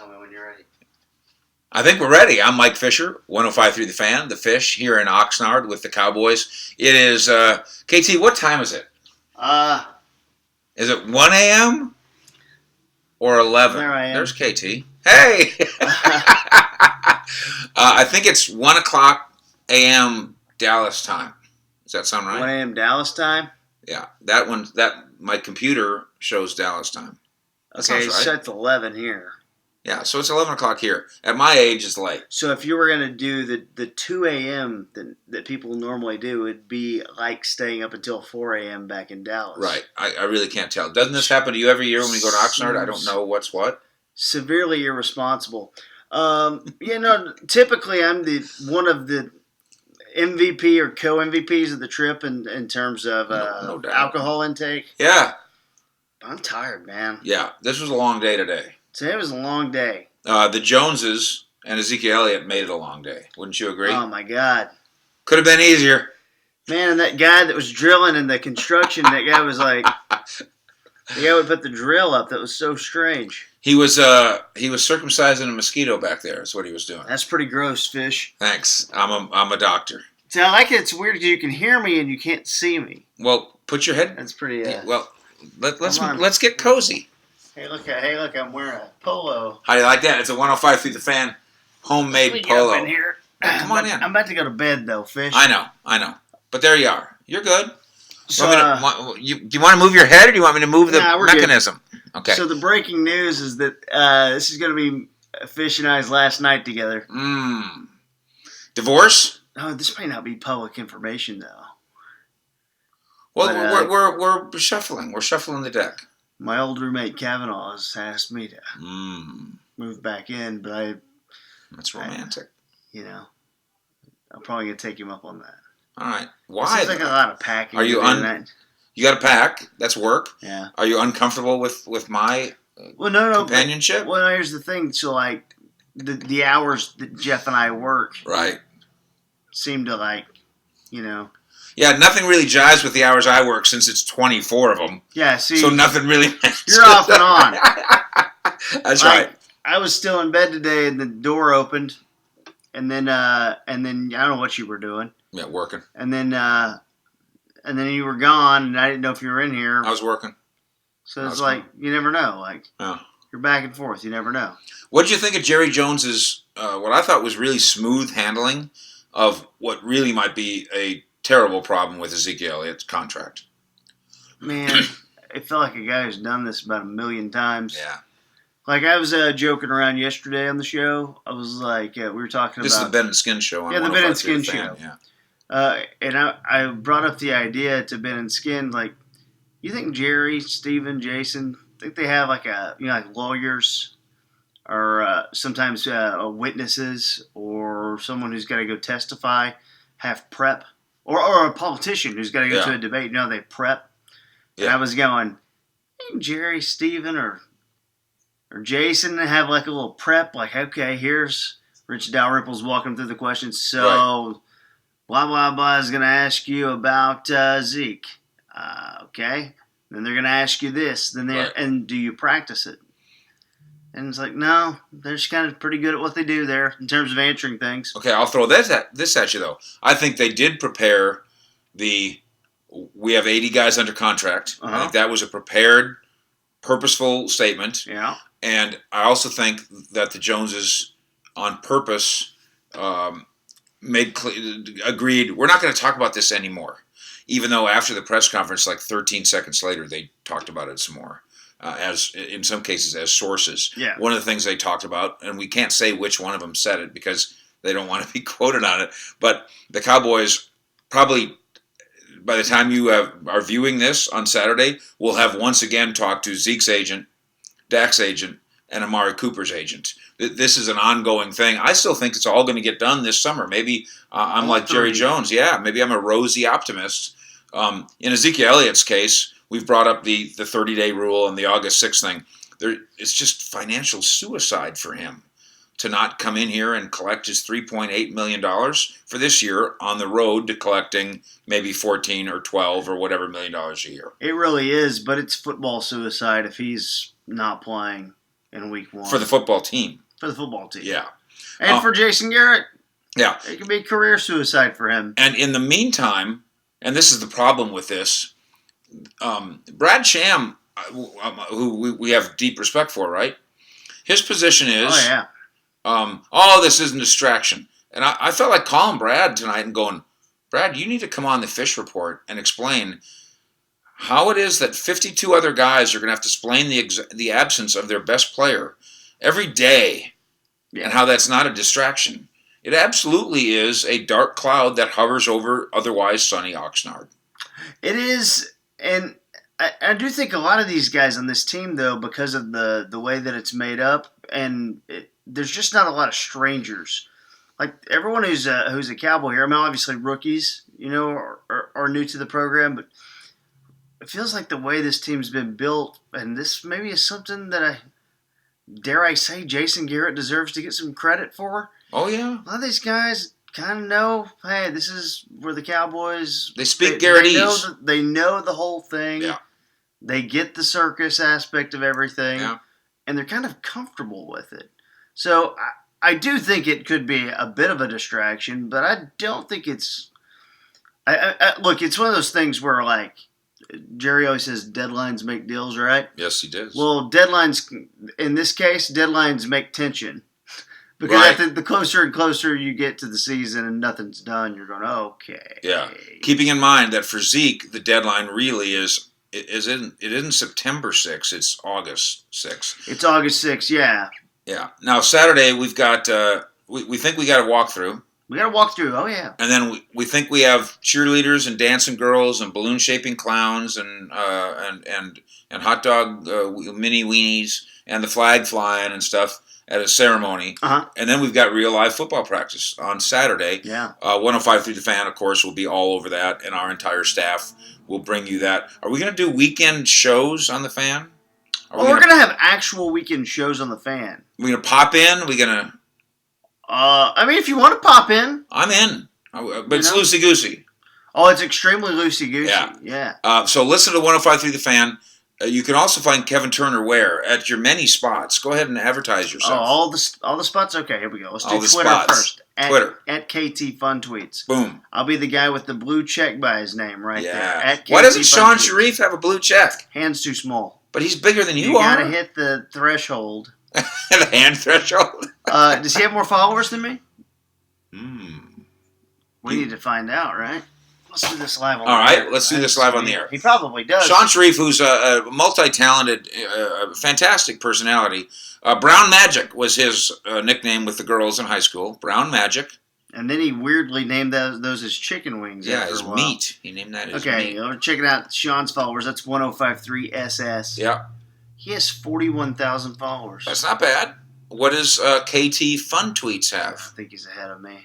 tell me when you're ready. I think we're ready. I'm Mike Fisher, 105.3 The Fan, The Fish, here in Oxnard with the Cowboys. It is, KT, what time is it? Is it 1 a.m. or 11? There I am. There's KT. Hey! I think it's 1 o'clock a.m. Dallas time. Does that sound right? 1 a.m. Dallas time? Yeah. My computer shows Dallas time. That Okay, sounds right. so it's 11 here. Yeah, so it's 11 o'clock here. At my age, it's late. So if you were going to do the 2 a.m. that people normally do, it'd be like staying up until 4 a.m. back in Dallas. Right. I really can't tell. Doesn't this happen to you every year when we go to Oxnard? I don't know what's what. Severely irresponsible. Typically I'm one of the MVP or co-MVPs of the trip in terms of No doubt. alcohol intake. Yeah. I'm tired, man. Yeah. This was a long day today. Today was a long day. The Joneses and Ezekiel Elliott made it a long day. Wouldn't you agree? Oh, my God. Could have been easier. Man, and that guy that was drilling in the construction, that guy was like, the guy would put the drill up. That was so strange. He was circumcising a mosquito back there. That's what he was doing. That's pretty gross, Fish. Thanks. I'm a doctor. See, I like it. It's weird because you can hear me and you can't see me. Well, put your head. That's pretty. Well, let's get cozy. Hey, look! I'm wearing a polo. How do you like that? It's a 105.3 The Fan homemade polo. In here. Come on in. I'm about to go to bed though, Fish. I know. But there you are. You're good. So, do you want to move your head, or do you want me to move the mechanism? Good. Okay. So the breaking news is that this is going to be Fish and I's last night together. Divorce? Oh, this may not be public information though. Well, we're shuffling. We're shuffling the deck. My old roommate Kavanaugh has asked me to move back in, but that's romantic. I'm probably gonna take him up on that. All right. Why? It's like a lot of packing. Are you You got to pack. That's work. Yeah. Are you uncomfortable with my companionship? Well, here's the thing. So like the hours that Jeff and I work, right, seem to Yeah, nothing really jives with the hours I work since it's 24 of them. Yeah, see. So nothing really matters. You're off and on. That's right. I was still in bed today and the door opened and then I don't know what you were doing. Yeah, working. And then you were gone and I didn't know if you were in here. I was working. So it's like you never know. Yeah. You're back and forth. You never know. What did you think of Jerry Jones's what I thought was really smooth handling of what really might be a terrible problem with Ezekiel Elliott's contract? Man, it felt like a guy who's done this about 1 million times. Yeah. Like, I was joking around yesterday on the show. I was like, we were talking this about... This is the Ben and Skin show on 105.3 the Ben and Skin show. Yeah. And I brought up the idea to Ben and Skin, like, you think Jerry, Steven, Jason, think they have like lawyers or sometimes witnesses or someone who's got to go testify, have prep? Or a politician who's got to go to a debate, they prep. Yeah. And I was going, Jerry, Steven, or Jason have like a little prep, like, okay, here's Rich Dalrymple's walking through the questions. So, blah, blah, blah is going to ask you about Zeke. Okay. Then they're going to ask you this. Then and do you practice it? And it's like, no, they're just kind of pretty good at what they do there in terms of answering things. Okay, I'll throw this at you, though. I think they did prepare we have 80 guys under contract. Uh-huh. I think that was a prepared, purposeful statement. Yeah. And I also think that the Joneses, on purpose, agreed, we're not going to talk about this anymore. Even though after the press conference, like 13 seconds later, they talked about it some more. As in some cases as sources. Yeah. One of the things they talked about, and we can't say which one of them said it because they don't want to be quoted on it, but the Cowboys probably, by the time you are viewing this on Saturday, will have once again talked to Zeke's agent, Dak's agent, and Amari Cooper's agent. This is an ongoing thing. I still think it's all going to get done this summer. Maybe I'm like Jerry Jones. Yeah, maybe I'm a rosy optimist. In Ezekiel Elliott's case, we've brought up the 30-day rule and the August 6th thing. It's just financial suicide for him to not come in here and collect his $3.8 million for this year on the road to collecting maybe 14 or 12 or whatever $1 million a year. It really is, but it's football suicide if he's not playing. in week 1. For the football team. For the football team. Yeah. And for Jason Garrett, yeah, it could be career suicide for him. And in the meantime, and this is the problem with this, Brad Sham, who we have deep respect for, right? His position is, this isn't a distraction. And I felt like calling Brad tonight and going, Brad, you need to come on the Fish Report and explain how it is that 52 other guys are going to have to explain the absence of their best player every day, and how that's not a distraction. It absolutely is a dark cloud that hovers over otherwise sunny Oxnard. It is, and I do think a lot of these guys on this team, though, because of the way that it's made up, and there's just not a lot of strangers. Like, everyone who's a Cowboy here, I mean, obviously rookies, are new to the program, but it feels like the way this team's been built, and this maybe is something that dare I say, Jason Garrett deserves to get some credit for. Oh, yeah. A lot of these guys kind of know, hey, this is where the Cowboys... They speak Garrettese. They know the whole thing. Yeah. They get the circus aspect of everything. Yeah. And they're kind of comfortable with it. So I do think it could be a bit of a distraction, but I don't think it's... look, it's one of those things where, like, Jerry always says deadlines make deals, right? Yes, he does. Well, in this case, deadlines make tension. Because right. the closer and closer you get to the season and nothing's done, you're going, okay. Yeah. Keeping in mind that for Zeke, the deadline really it isn't September 6th, it's August 6th. It's August 6th, yeah. Yeah. Now, Saturday, we've got, we think we got a walkthrough. We got a walkthrough, oh yeah. And then we think we have cheerleaders and dancing girls and balloon shaping clowns and hot dog mini weenies and the flag flying and stuff at a ceremony. Uh-huh. And then we've got real live football practice on Saturday. Yeah. 105.3 The Fan, of course, will be all over that, and our entire staff will bring you that. Are we going to do weekend shows on the Fan? We're going to have actual weekend shows on the Fan. We're going to pop in? Are we going to... I mean, if you want to pop in. I'm in. But it's loosey-goosey. Oh, it's extremely loosey-goosey. Yeah. So listen to 105.3 The Fan. You can also find Kevin Turner where? At your many spots. Go ahead and advertise yourself. Oh, all the spots? Okay, here we go. Let's do all Twitter first. Twitter. At KT Fun Tweets. Boom. I'll be the guy with the blue check by his name right there. At Why doesn't Sean Tweets. Sharif have a blue check? Hand's too small. But he's bigger than you You are. got to hit the threshold. The hand threshold? Does he have more followers than me? Hmm. We need to find out, right? Let's do this live on the air. All right, let's do this live on the air. He probably does. Sean Sharif, who's a multi-talented, fantastic personality. Brown Magic was his nickname with the girls in high school. Brown Magic. And then he weirdly named those as chicken wings. Yeah, his meat. He named that his meat. Okay, we're checking out Sean's followers. That's 105.3 SS. Yeah. He has 41,000 followers. That's not bad. What does KT Fun Tweets have? I think he's ahead of me.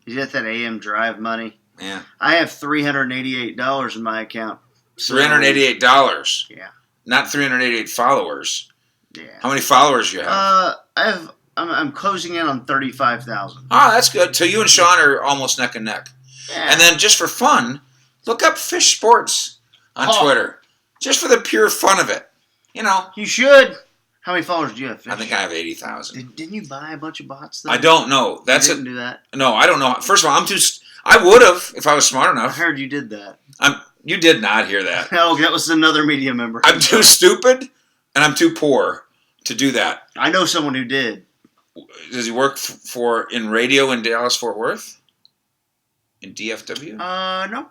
He's got that AM Drive money. Yeah. I have $388 in my account. $388? Yeah. Not 388 followers. Yeah. How many followers do you have? I'm closing in on 35,000. Oh, that's good. So you and Sean are almost neck and neck. Yeah. And then just for fun, look up Fish Sports on Twitter. Just for the pure fun of it. You know. You should. How many followers do you have, Fish? I think I have 80,000. Didn't you buy a bunch of bots, though? I don't know. You didn't do that? No, I don't know. First of all, I would have if I was smart enough. I heard you did that. You did not hear that. Oh, that was another media member. I'm too stupid and I'm too poor to do that. I know someone who did. Does he work in radio in Dallas-Fort Worth? In DFW? No.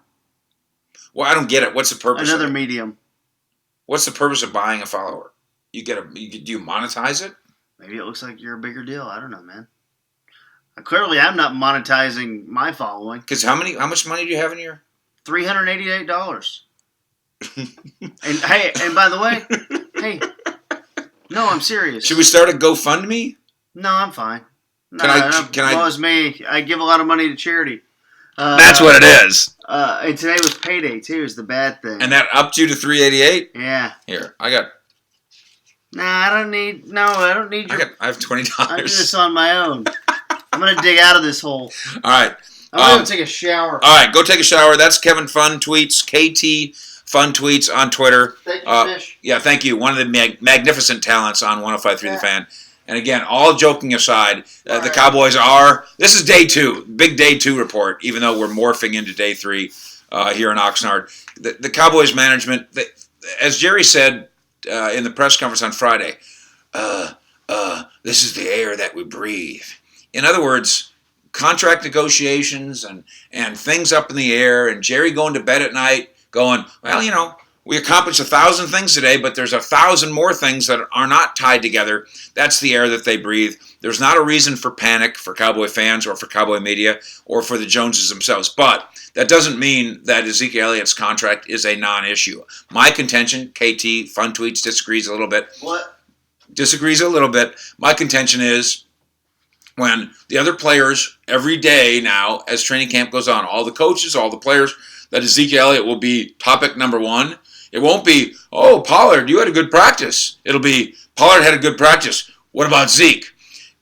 Well, I don't get it. What's the purpose Another of it? medium. What's the purpose of buying a follower? Do you monetize it? Maybe it looks like you're a bigger deal. I don't know, man. Clearly, I'm not monetizing my following. Because how much money do you have in your... $388. and by the way, no, I'm serious. Should we start a GoFundMe? No, I'm fine. No, can I? Well, it's me. I give a lot of money to charity. That's what it is. And today was payday too. Is the bad thing. And that upped you to $388? Yeah. Here, I got. Nah, I don't need your... I have $20. I do this on my own. I'm going to dig out of this hole. All right. I'm going to take a shower. All right, go take a shower. That's Kevin Fun Tweets, KT fun tweets on Twitter. Thank you, Fish. Yeah, thank you. One of the magnificent talents on 105.3 The Fan. And again, all joking aside, the Cowboys are. This is day 2, big day 2 report. Even though we're morphing into day 3 here in Oxnard, the Cowboys management, as Jerry said in the press conference on Friday, this is the air that we breathe. In other words, contract negotiations and things up in the air, and Jerry going to bed at night going, well, we accomplished 1,000 things today, but there's 1,000 more things that are not tied together. That's the air that they breathe. There's not a reason for panic for Cowboy fans or for Cowboy media or for the Joneses themselves. But that doesn't mean that Ezekiel Elliott's contract is a non-issue. My contention, KT, Fun Tweets, disagrees a little bit. What? Disagrees a little bit. My contention is when the other players, every day now, as training camp goes on, all the coaches, all the players, that Ezekiel Elliott will be topic number 1. It won't be, oh, Pollard, you had a good practice. It'll be, Pollard had a good practice. What about Zeke?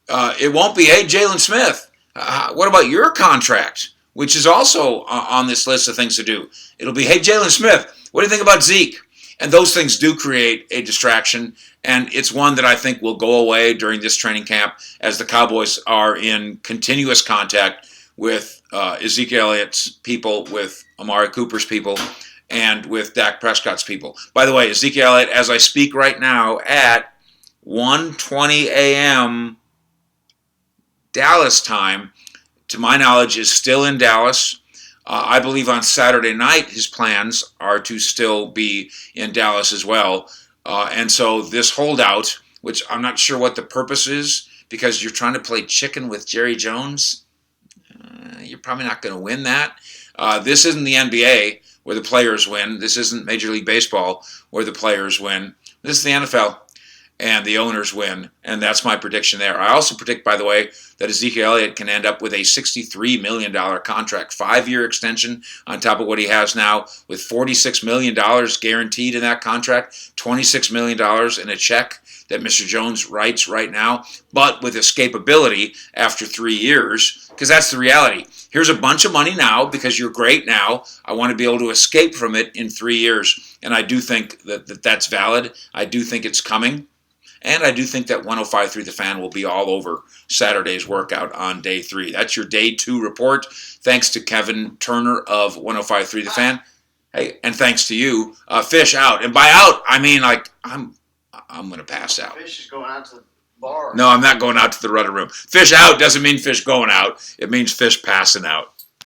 It won't be, hey, Jalen Smith, what about your contract? Which is also on this list of things to do. It'll be, hey, Jalen Smith, what do you think about Zeke? And those things do create a distraction, and it's one that I think will go away during this training camp as the Cowboys are in continuous contact with Ezekiel Elliott's people, with Amari Cooper's people, and with Dak Prescott's people. By the way, Ezekiel Elliott, as I speak right now at 1:20 a.m. Dallas time, to my knowledge, is still in Dallas. I believe on Saturday night his plans are to still be in Dallas as well. And so this holdout, which I'm not sure what the purpose is, because you're trying to play chicken with Jerry Jones, you're probably not going to win that. This isn't the NBA where the players win. This isn't Major League Baseball where the players win. This is the NFL, and the owners win, and that's my prediction there. I also predict, by the way, that Ezekiel Elliott can end up with a $63 million contract, 5-year extension on top of what he has now, with $46 million guaranteed in that contract, $26 million in a check that Mr. Jones writes right now, but with escapability after 3 years, because that's the reality. Here's a bunch of money now because you're great now. I want to be able to escape from it in 3 years, and I do think that that's valid. I do think it's coming. And I do think that 105.3 The Fan will be all over Saturday's workout on day 3. That's your day 2 report. Thanks to Kevin Turner of 105.3 The Fan. Hey, and thanks to you. Fish out. And by out, I mean like I'm going to pass out. Fish is going out to the bar. No, I'm not going out to the rudder room. Fish out doesn't mean fish going out. It means fish passing out.